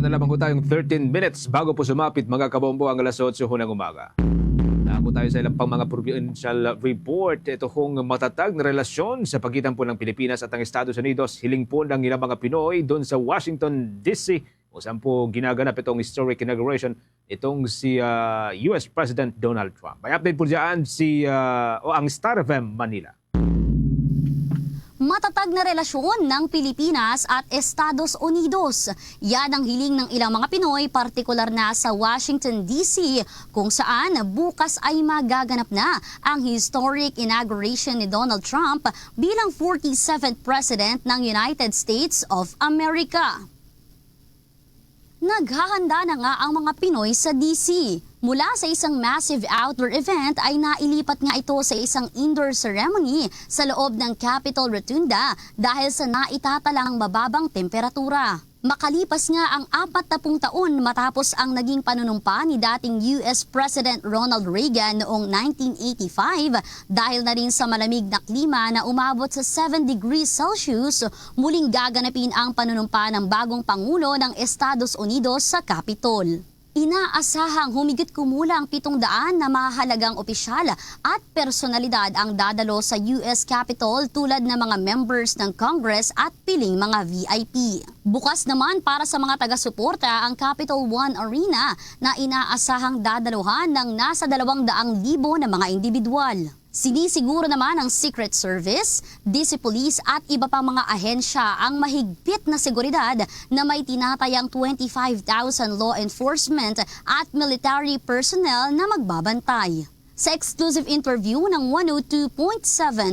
Meron na lamang po tayong 13 minutes bago po sumapit mga kabombo ang alas 8 ng umaga. Naako tayo sa ilang pang mga provincial report. Ito hong matatag na relasyon sa pagitan po ng Pilipinas at ang Estados Unidos. Hiling po ng ilang mga Pinoy doon sa Washington, D.C. o saan po ginaganap itong historic inauguration itong si US President Donald Trump. May update po dyan ang Star FM Manila. Matatag na relasyon ng Pilipinas at Estados Unidos. Yan ang hiling ng ilang mga Pinoy, partikular na sa Washington, D.C., kung saan bukas ay magaganap na ang historic inauguration ni Donald Trump bilang 47th President ng United States of America. Naghahanda na nga ang mga Pinoy sa DC. Mula sa isang massive outdoor event ay nailipat nga ito sa isang indoor ceremony sa loob ng Capitol Rotunda dahil sa naitatalang mababang temperatura. Makalipas nga ang 40 taon matapos ang naging panunumpa ni dating US President Ronald Reagan noong 1985 dahil na rin sa malamig na klima na umabot sa 7 degrees Celsius, muling gaganapin ang panunumpa ng bagong Pangulo ng Estados Unidos sa Capitol. Inaasahang humigit kumulang 700 na mahalagang opisyal at personalidad ang dadalo sa US Capitol tulad ng mga members ng Congress at piling mga VIP. Bukas naman para sa mga taga-suporta ang Capital One Arena na inaasahang dadaluhan ng nasa 200,000 na mga individual. Sinisiguro naman ng Secret Service, DC Police at iba pang mga ahensya ang mahigpit na seguridad na may tinatayang 25,000 law enforcement at military personnel na magbabantay. Sa exclusive interview ng 102.7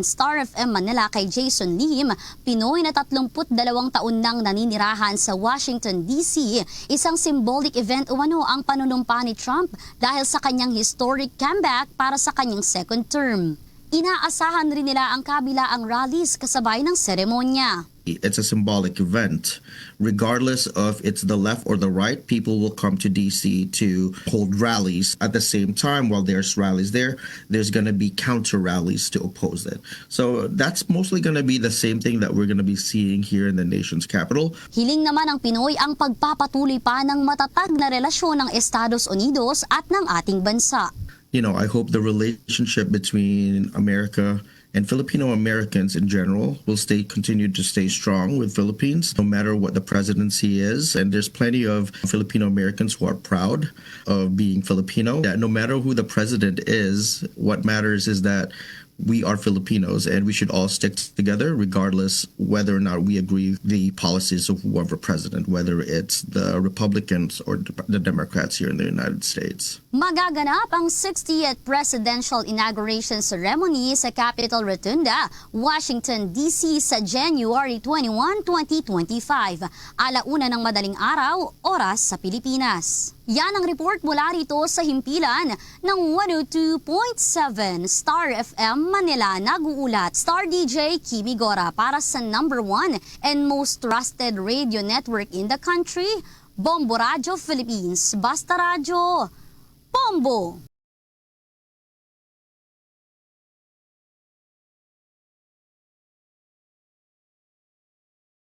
Star FM Manila kay Jason Lim, Pinoy na 32 taon nang naninirahan sa Washington, D.C., isang symbolic event umano ang panunumpa ni Trump dahil sa kanyang historic comeback para sa kanyang second term. Inaasahan rin nila ang kabilaang rallies kasabay ng seremonya. It's a symbolic event. Regardless of it's the left or the right, people will come to DC to hold rallies. At the same time, while there's rallies there's going to be counter rallies to oppose it. So that's mostly going to be the same thing that we're going to be seeing here in the nation's capital. Hiling naman ng Pinoy ang pagpapatuloy pa ng matatag na relasyon ng Estados Unidos at ng ating bansa. You know, I hope the relationship between America and Filipino Americans in general will continue to stay strong with Philippines, no matter what the presidency is. And there's plenty of Filipino Americans who are proud of being Filipino. That no matter who the president is, what matters is that we are Filipinos and we should all stick together regardless whether or not we agree with the policies of whoever president, whether it's the Republicans or the Democrats here in the United States. Magaganap ang 60th Presidential Inauguration Ceremony sa Capitol Rotunda, Washington, D.C. sa January 21, 2025. Alauna ng madaling araw, oras sa Pilipinas. Yan ang report mula rito sa himpilan ng 102.7 Star FM Manila. Nag-uulat Star DJ Kimi Gora para sa #1 and most trusted radio network in the country, Bombo Radio Philippines. Basta Radio, Bombo!